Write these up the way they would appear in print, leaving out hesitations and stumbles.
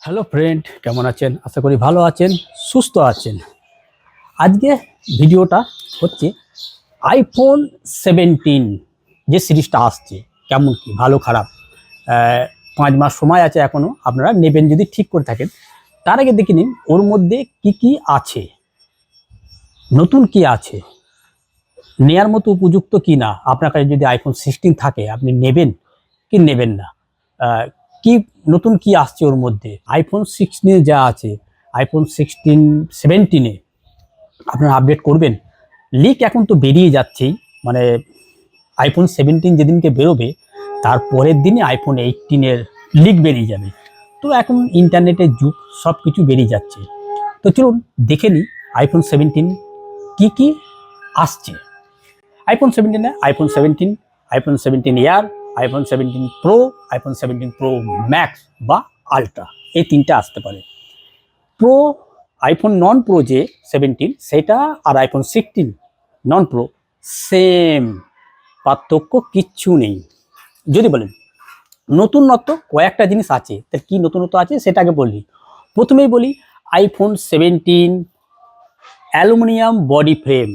Hello friend, কেমন আছেন? আশা করি ভালো আছেন, সুস্থ আছেন। আজকে ভিডিওটা হচ্ছে আইফোন 17 যে সিরিজটা আসছে, কেমন কি ভালো খারাপ। 5 মাস সময় আছে এখনও, আপনারা নেবেন যদি ঠিক করে থাকেন। তার আগে দেখে নিন ওর মধ্যে কি কি আছে, নতুন কি আছে, নেয়ার মতো উপযুক্ত কি না। আপনার কাছে যদি আইফোন 16 থাকে আপনি নেবেন কি নেবেন না, কি নতুন কি আসছে ওর মধ্যে। আইফোন 16 যা আছে, আইফোন 17 আপনারা আপডেট করবেন। লিক এখন তো বেরিয়ে যাচ্ছেই, মানে আইফোন 17 যেদিনকে বেরোবে তার পরের দিনই আইফোন 18 লিক বেরিয়ে যাবে। তো এখন ইন্টারনেটের যুগ, সব কিছু বেরিয়ে যাচ্ছে। তো চলুন দেখে নিই আইফোন 17 কি আসছে। IPhone 17 iPhone 17, iPhone 17 air, iPhone 17 pro, iPhone 17 pro max বা আলট্রা, এই তিনটা আসতে পারে। প্রো আইফোন নন প্রো যে 17 সেটা আর আইফোন 16 নন প্রো সেম, পার্থক্য কিচ্ছু নেই। যদি বলেন নতুনত্ব কয়েকটা জিনিস আছে, তার কি নতুনত্ব আছে সেটাকে বলি। প্রথমেই বলি আইফোন 17 অ্যালুমিনিয়াম বডি ফ্রেম।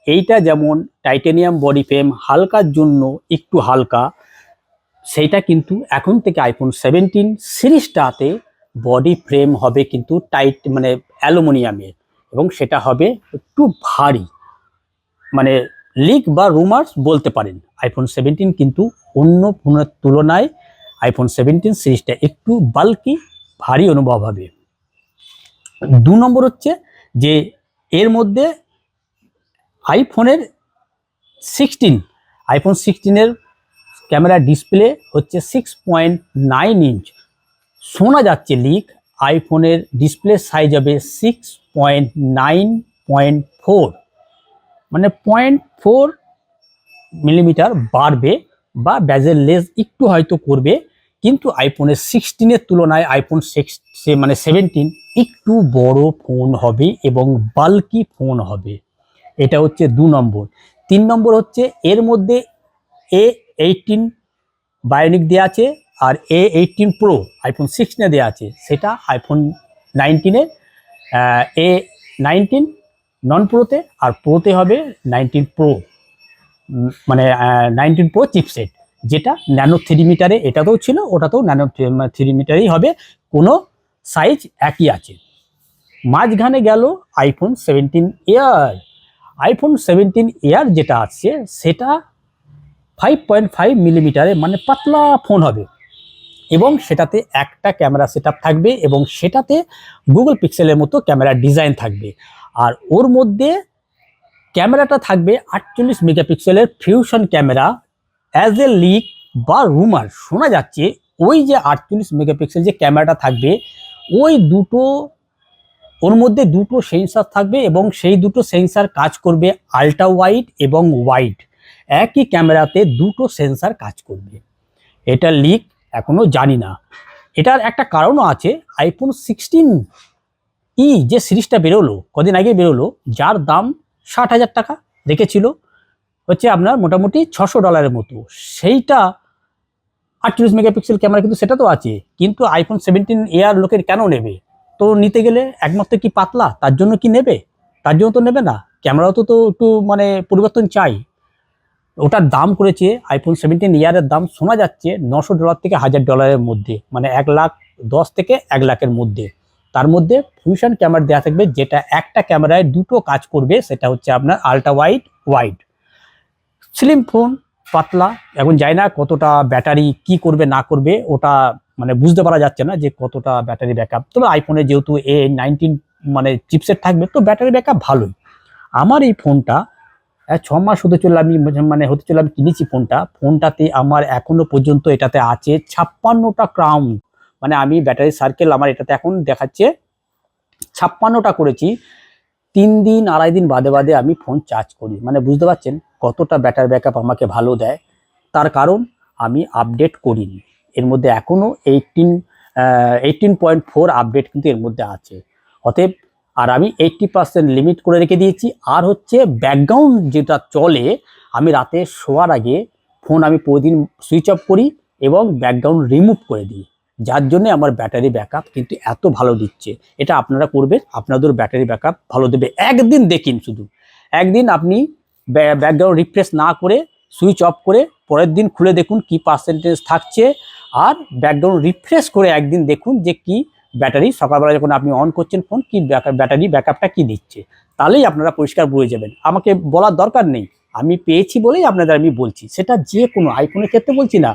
এইটা যেমন টাইটানিয়াম বডি ফ্রেম, হালকার জন্য একটু হালকা, সেইটা কিন্তু এখন থেকে আইফোন 17 সিরিজটাতে বডি ফ্রেম হবে কিন্তু টাইট, মানে অ্যালুমিনিয়ামের, এবং সেটা হবে একটু ভারী, মানে লিক বা রুমার্স বলতে পারেন। আইফোন 17 কিন্তু অন্য ফোনের তুলনায় আইফোন 17 সিরিজটা একটু বাল্কি, ভারী অনুভব হবে। 2 নম্বর হচ্ছে যে এর মধ্যে আইফোনের 16, আইফোন 16-এর ক্যামেরা ডিসপ্লে হচ্ছে 6.9 ইঞ্চ। শোনা যাচ্ছে লিক আইফোনের ডিসপ্লে সাইজ হবে 6.9.4, মানে 0.4 মিলিমিটার বাড়বে বা ব্যাজেল লেস একটু হয়তো করবে, কিন্তু আইফোনের 16-এর তুলনায় আইফোন 17 একটু বড় ফোন হবে এবং বাল্কি ফোন হবে। এটা হচ্ছে 2 নম্বর। 3 নম্বর হচ্ছে এর মধ্যে A18 বায়োনিক দেওয়া আছে, আর A18 প্রো আইফোন 16-এ দেওয়া আছে, সেটা আইফোন 19-এ A19 নন প্রোতে, আর প্রোতে হবে 19 প্রো, মানে 19 প্রো চিপসেট, যেটা ন্যানো 3 মিটারে এটাতেও ছিল, ওটাতেও ন্যানো 3 মিটারই হবে, কোনো সাইজ একই আছে। মাঝখানে গেল আইফোন 17 এয়ার। আইফোন 17 এয়ার যেটা আছে সেটা 5.5 মিলিমিটারে, মানে পাতলা ফোন হবে, এবং সেটাতে একটা ক্যামেরা সেটআপ থাকবে, এবং সেটাতে গুগল পিক্সেলের মতো ক্যামেরা ডিজাইন থাকবে। আর ওর মধ্যে ক্যামেরাটা থাকবে 48 মেগাপিক্সেলের fusion camera. As a leak বা রুমার শোনা যাচ্ছে ওই যে 48 মেগাপিক্সেল যে ক্যামেরাটা থাকবে, ওই দুটো, ওর মধ্যে দুটো সেন্সার থাকবে, এবং সেই দুটো সেন্সার কাজ করবে আল্ট্রা ওয়াইড এবং ওয়াইড, একই ক্যামেরাতে দুটো সেন্সার কাজ করবে। এটা লিক এখনো জানি না। এটার একটা কারণও আছে। আইফোন 16 যে সিরিজটা বেরোলো, কদিন আগে বেরোলো, যার দাম 60,000 টাকা রেখেছিল, হচ্ছে আপনার মোটামুটি $600 মতো, সেইটা 48 মেগাপিক্সেল ক্যামেরা কিন্তু সেটা তো আছে, কিন্তু আইফোন 17 এয়ার লোকের কেন নেবে? তো নিতে গেলে একমাত্র কি পাতলা, তার জন্য কি নেবে? তার জন্য তো নেবে না, ক্যামেরাও তো একটু মানে পরিবর্তন চাই। ওটার দাম করেছে আইফোন 17 ইয়ারের দাম শোনা যাচ্ছে $900 থেকে $1000 মধ্যে, মানে 1,10,000 থেকে 1,00,000-এর মধ্যে। তার মধ্যে ফিউশন ক্যামেরা দেওয়া থাকবে, যেটা একটা ক্যামেরায় দুটো কাজ করবে, সেটা হচ্ছে আপনার ultra wide, wide. Slim phone, পাতলা, এখন জানি না কতটা ব্যাটারি কি করবে না করবে, ওটা মানে বুঝতে পারা যাচ্ছে না যে কতটা ব্যাটারি ব্যাকআপ। তবে আইফোনে যেহেতু A19 মানে চিপসেট থাকবে, তো ব্যাটারি ব্যাকআপ ভালোই। আমার এই ফোনটা 6 মাস হতে চললো, আমি মানে হতে চললো আমি কিনেছি ফোনটাতে আমার এখনো পর্যন্ত এটাতে আছে 56টা ক্রাউন, মানে আমি ব্যাটারি সার্কেল আমার এটাতে এখন দেখাচ্ছে 56টা করেছি। 3 দিন 2.5 দিন বাদে বাদে আমি ফোন চার্জ করি, মানে বুঝতে পারছেন কতটা ব্যাটারি ব্যাকআপ আমাকে ভালো দেয়। তার কারণ আমি আপডেট করিনি, এর মধ্যে এখনো 18.4 আপডেট কিন্তু এর মধ্যে আছে। অতএব আর আমি 80% লিমিট করে রেখে দিয়েছি। আর হচ্ছে ব্যাকগ্রাউন্ড যেটা চলে, আমি রাতে শোয়ার আগে ফোন আমি প্রতিদিন সুইচ অফ করি এবং ব্যাকগ্রাউন্ড রিমুভ করে দিই, যার জন্য আমার ব্যাটারি ব্যাকআপ কিন্তু এত ভালো দিচ্ছে। এটা আপনারা করবেন, আপনাদের ব্যাটারি ব্যাকআপ ভালো দেবে। একদিন দেখুন, শুধু একদিন আপনি ব্যাকগ্রাউন্ড রিফ্রেশ না করে সুইচ অফ করে পরের দিন খুলে দেখুন কি পার্সেন্টেজ থাকছে, আর ব্যাকগ্রাউন্ড রিফ্রেশ করে একদিন দেখুন যে কি ব্যাটারি সকালবেলা যখন আপনি অন করছেন ফোন, কি ব্যাটারি ব্যাকআপটা কি দিচ্ছে। তাহলেই আপনারা পরিষ্কার বুঝে যাবেন। আমাকে বলার দরকার নেই, আমি পেয়েছি বলেই আপনাদের আমি বলছি। সেটা যে কোনো আইফোনের ক্ষেত্রে বলছি না,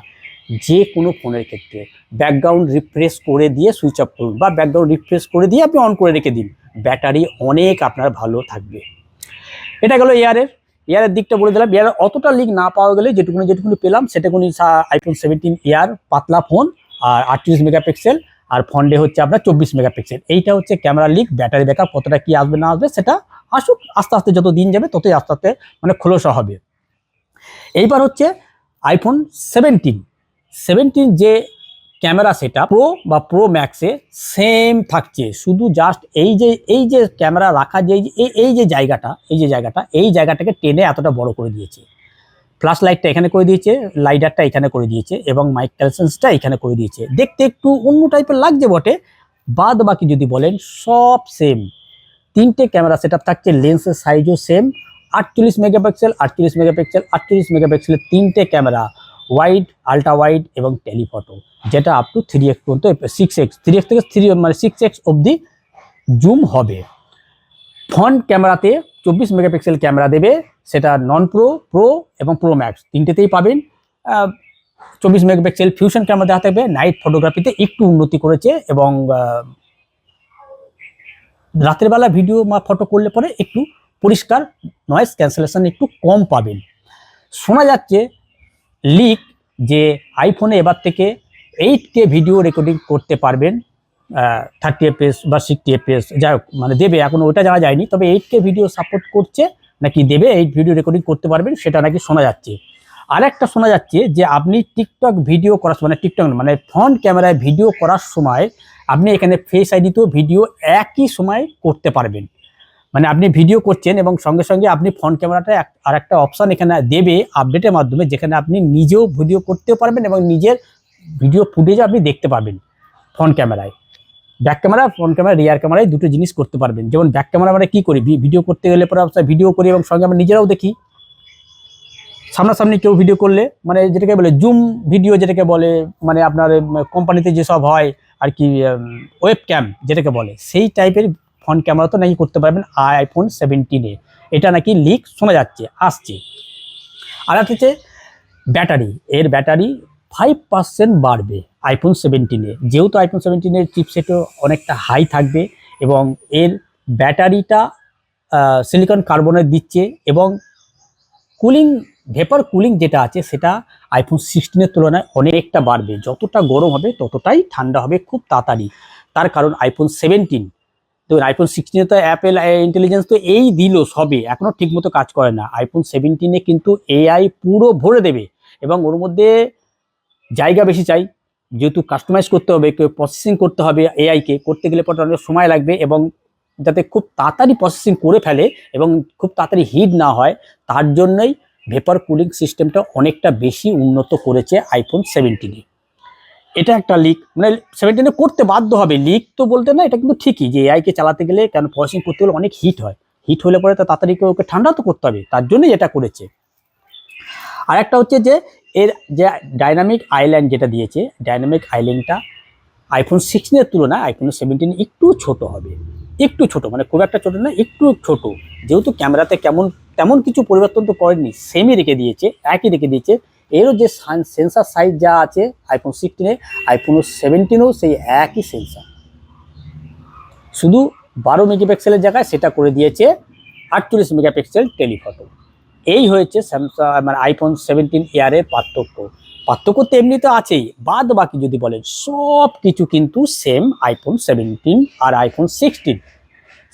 যে কোনো ফোনের ক্ষেত্রে ব্যাকগ্রাউন্ড রিফ্রেশ করে দিয়ে সুইচ অফ করুন, বা ব্যাকগ্রাউন্ড রিফ্রেশ করে দিয়ে আপনি অন করে রেখে দিন, ব্যাটারি অনেক আপনার ভালো থাকবে। এটা গেল এয়ারের দিকটা বলে দিলাম। এয়ার অতটা লিক না পাওয়া গেলে যেটুকুনি পেলাম সেটাকুনি আইফোন 17 এয়ার পাতলা ফোন, আর 38 মেগাপিক্সেল, আর ফ্রন্টে হচ্ছে আপনার 24 মেগাপিক্সেল। এইটা হচ্ছে ক্যামেরা লিক। ব্যাটারি ব্যাকআপ কতটা কি আসবে না আসবে সেটা আসুক, আস্তে আস্তে যত দিন যাবে ততই আস্তে আস্তে মানে খোলসা হবে। এইবার হচ্ছে আইফোন 17 যে ক্যামেরা সেটা প্রো বা প্রো ম্যাক্সে সেম থাকছে, শুধু জাস্ট এই যে ক্যামেরা রাখা যে এই জায়গাটাকে টেনে এতটা বড় করে দিয়েছে। ফ্ল্যাশ লাইটটা এখানে করে দিয়েছে, লাইডারটা এখানে করে দিয়েছে, এবং মাইক টেলসেন্সটা এখানে করে দিয়েছে। দেখতে একটু অন্য টাইপের লাগছে বটে, বাদ বাকি যদি বলেন সব সেম। তিনটে ক্যামেরা সেটআপ থাকছে, লেন্সের সাইজও সেম, 48 মেগাপিক্সেল 48 মেগাপিক্সেল 48 মেগাপিক্সেলের তিনটে ক্যামেরা, ওয়াইড, আল্ট্রা ওয়াইড এবং টেলিফটো, যেটা আপ টু 3x পর্যন্ত 6x 3x থেকে 6x অবধি জুম হবে। ফ্রন্ট ক্যামেরাতে 24 মেগাপিক্সেল ক্যামেরা দেবে, সেটা নন প্রো, প্রো এবং প্রো ম্যাক্স তিনটেতেই পাবেন। 24 মেগাপিক্সেল ফিউশন ক্যামেরা দেওয়া থাকবে। নাইট ফটোগ্রাফিতে একটু উন্নতি করেছে, এবং রাতের বেলা ভিডিও বা ফটো করলে পরে একটু পরিষ্কার, নয়েজ ক্যান্সেলেশন একটু কম পাবেন। শোনা যাচ্ছে লিক যে আইফোনে এবার থেকে 8K ভিডিও রেকর্ডিং করতে পারবেন, 30 fps বা 60 fps, যাই হোক মানে দেবে, এখন ওইটা জানা যায়নি, তবে 8K ভিডিও সাপোর্ট করছে নাকি দেবে, 8 ভিডিও রেকর্ডিং করতে পারবেন সেটা নাকি শোনা যাচ্ছে। আর একটা শোনা যাচ্ছে যে আপনি টিকটক ভিডিও করার সময়, টিকটক মানে ফ্রন্ট ক্যামেরায় ভিডিও করার সময় আপনি এখানে ফেস আইডিতেও ভিডিও একই সময় করতে পারবেন। মানে আপনি ভিডিও করছেন এবং সঙ্গে সঙ্গে আপনি ফ্রন্ট ক্যামেরাটা আর একটা অপশান এখানে দেবে আপডেটের মাধ্যমে, যেখানে আপনি নিজেও ভিডিও করতেও পারবেন এবং নিজের ভিডিও ফুটেজও আপনি দেখতে পাবেন ফ্রন্ট ক্যামেরায়। ব্যাক ক্যামেরা, ফ্রন্ট ক্যামেরা, রিয়ার ক্যামেরায় দুটো জিনিস করতে পারবেন। যেমন ব্যাক ক্যামেরা আমরা কী করি, ভিডিও করতে গেলে পরে ভিডিও করি এবং সঙ্গে আমরা নিজেরাও দেখি। সামনাসামনি কেউ ভিডিও করলে মানে যেটাকে বলে জুম ভিডিও, যেটাকে বলে মানে আপনার কোম্পানিতে যেসব হয় আর কি, ওয়েব ক্যাম যেটাকে বলে, সেই টাইপের ফ্রন্ট ক্যামেরা তো নাকি করতে পারবেন আইফোন 17-এ। এটা নাকি লিক শোনা যাচ্ছে, আসছে। আর একটা হচ্ছে ব্যাটারি, এর ব্যাটারি 5% বাড়বে আইফোন 17-এ, যেহেতু আইফোন 17-এর চিপসেটও অনেকটা হাই থাকবে, এবং এর ব্যাটারিটা সিলিকন কার্বনের দিচ্ছে, এবং কুলিং, ভেপার কুলিং যেটা আছে সেটা আইফোন 16-এর তুলনায় অনেকটা বাড়বে। যতটা গরম হবে ততটাই ঠান্ডা হবে খুব তাড়াতাড়ি। তার কারণ আইফোন 17, তো আইফোন 16-এ তো অ্যাপেল ইন্টেলিজেন্স তো এই দিল সবে, এখনও ঠিকমতো কাজ করে না। আইফোন 17-এ কিন্তু এআই পুরো ভরে দেবে, এবং ওর মধ্যে জায়গা বেশি চাই, যেহেতু কাস্টমাইজ করতে হবে, কেউ প্রসেসিং করতে হবে, এআইকে করতে গেলে পরে অনেক সময় লাগবে, এবং যাতে খুব তাড়াতাড়ি প্রসেসিং করে ফেলে এবং খুব তাড়াতাড়ি হিট না হয়, তার জন্যই ভেপার কুলিং সিস্টেমটা অনেকটা বেশি উন্নত করেছে আইফোন 17-এ। এটা একটা লিক, মানে 17-এ করতে বাধ্য হবে, লিক তো বলতে না, এটা কিন্তু ঠিকই যে এআইকে চালাতে গেলে, কেন প্রসেসিং করতে গেলে অনেক হিট হয়, হিট হলে পরে তো তাড়াতাড়ি ওকে ঠান্ডা তো করতে হবে, তার জন্যই এটা করেছে। আর একটা হচ্ছে যে এর যে ডাইনামিক আইল্যান্ড যেটা দিয়েছে, ডাইনামিক আইল্যান্ডটা আইফোন 16-এর তুলনায় আইফোন 17 একটু ছোট হবে, একটু ছোট, মানে খুব একটা ছোট না, একটু ছোট। যেহেতু ক্যামেরাতে তেমন কিছু পরিবর্তন তো করেনি, সেমই রেখে দিয়েছে, একই রেখে দিয়েছে। এরও যে সেন্সার সাইজ যা আছে আইফোন 16-এ, আইফোন 17-এও সেই একই সেন্সার, শুধু 12 মেগাপিক্সেলের জায়গায় সেটা করে দিয়েছে 48 মেগাপিক্সেল টেলিফটো। এই হয়েছে স্যামসাং মানে আইফোন 17 এয়ারের পার্থক্য তো এমনিতে আছেই, বাদ বাকি যদি বলেন সব কিছু কিন্তু সেম। আইফোন 17 আর আইফোন 16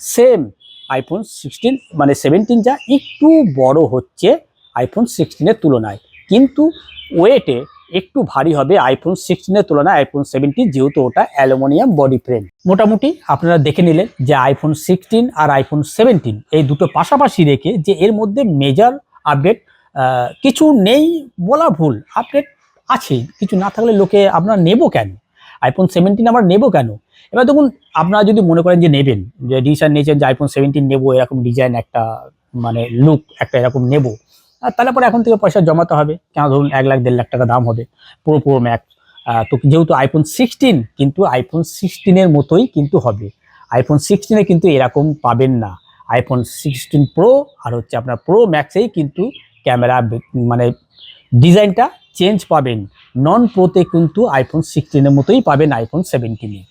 সেম। আইফোন 16 মানে 17 যা একটু বড় হচ্ছে আইফোন 16-এর তুলনায়, কিন্তু ওয়েটে একটু ভারী হবে আইফোন 16-এর তুলনায় আইফোন 17, যেহেতু ওটা অ্যালুমিনিয়াম বডি ফ্রেম। মোটামুটি আপনারা দেখে নিলেন যে আইফোন 16 আর আইফোন 17 এই দুটো পাশাপাশি রেখে যে এর মধ্যে মেজর আপডেট কিছু নেই বলা ভুল, আপডেট আছে, কিছু না থাকলে লোকে আপনারা নেব কেন। আইফোন 17 আবার নেবো কেন? এবার দেখুন, আপনারা যদি মনে করেন যে নেবেন, যে ডিসিশন নিয়েছেন যে আইফোন 17 নেবো, এরকম ডিজাইন একটা মানে লুক একটা এরকম নেবো, তাহলে পরে এখন থেকে পয়সা জমাতে হবে। কেন, ধরুন 1 লাখ 1.5 লাখ টাকা দাম হবে প্রো ম্যাক্স। তো যেহেতু আইফোন 16, কিন্তু আইফোন 16-এর মতোই কিন্তু হবে। আইফোন 16-এ কিন্তু এরকম পাবেন না। আইফোন 16 প্রো আর হচ্ছে আপনার প্রো ম্যাক্সেই কিন্তু ক্যামেরা মানে ডিজাইনটা চেঞ্জ পাবেন। নন প্রোতে কিন্তু আইফোন 16-এর মতোই পাবেন আইফোন 17-এ।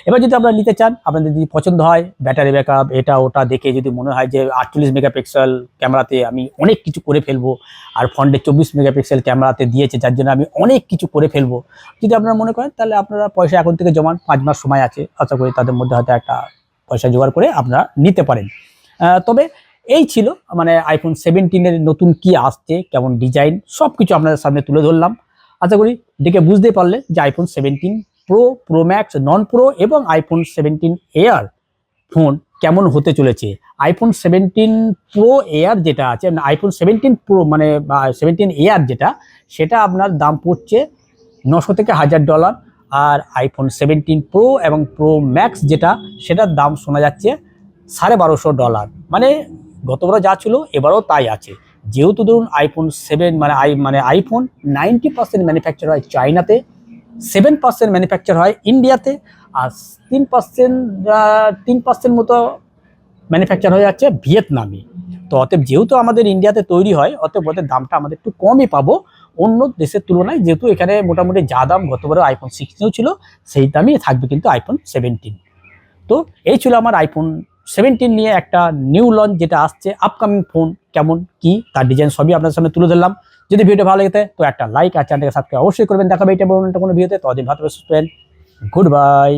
এবার যদি আপনারা নিতে চান, আপনাদের যদি পছন্দ হয়, ব্যাটারি ব্যাকআপ এটা ওটা দেখে যদি মনে হয় যে 48 মেগাপিক্সেল ক্যামেরাতে আমি অনেক কিছু করে ফেলবো, আর ফ্রন্টে 24 মেগাপিক্সেল ক্যামেরাতে দিয়েছে যার জন্য আমি অনেক কিছু করে ফেলবো, যদি আপনারা মনে করেন, তাহলে আপনারা পয়সা এখন থেকে জমান, 5 মাস সময় আছে, আশা করি তাদের মধ্যে হয়তো একটা পয়সা জোগাড় করে আপনারা নিতে পারেন। তবে এই ছিল মানে আইফোন 17-এর নতুন কি আসছে, কেমন ডিজাইন, সব কিছু আপনাদের সামনে তুলে ধরলাম। আশা করি দেখে বুঝতে পারলে যে আইফোন 17 প্রো, প্রো ম্যাক্স, নন প্রো এবং আইফোন 17 এয়ার ফোন কেমন হতে চলেছে। আইফোন 17 প্রো এয়ার যেটা আছে, আইফোন 17 প্রো মানে 17 এয়ার যেটা, সেটা আপনার দাম পড়ছে $900 থেকে $1000। আর আইফোন 17 প্রো এবং প্রো ম্যাক্স যেটা, সেটার দাম শোনা যাচ্ছে $1250। মানে গতবারও যা ছিল এবারও তাই আছে। যেহেতু ধরুন আইফোন 7 মানে আইফোন 90% ম্যানুফ্যাকচার হয় চায়নাতে, 7% ম্যানুফ্যাকচার হয় ইন্ডিয়াতে, আর 3% মতো ম্যানুফ্যাকচার হয়ে যাচ্ছে ভিয়েতনামে। তো অতএব যেহেতু আমাদের ইন্ডিয়াতে তৈরি হয়, অতএব ওদের দামটা আমাদের একটু কমই পাবো অন্য দেশের তুলনায়, যেহেতু এখানে মোটামুটি যা দাম গতবারে আইফোন 16 ছিল সেই দামই থাকবে কিন্তু আইফোন 17। তো এই ছিল আমার আইফোন 17 নিয়ে একটা নিউ লঞ্চ যেটা আসছে, আপকামিং ফোন কেমন কি তার ডিজাইন সবই আপনার সামনে তুলে ধরলাম। যদি ভিডিও ভালো লাগে তো একটা লাইক আর চ্যানেলটাকে সাবস্ক্রাইব অবশ্যই করবেন। দেখাবে এটা বড় কোনো ভিডিওতে, ততদিন ভালো থাকবেন, গুড বাই।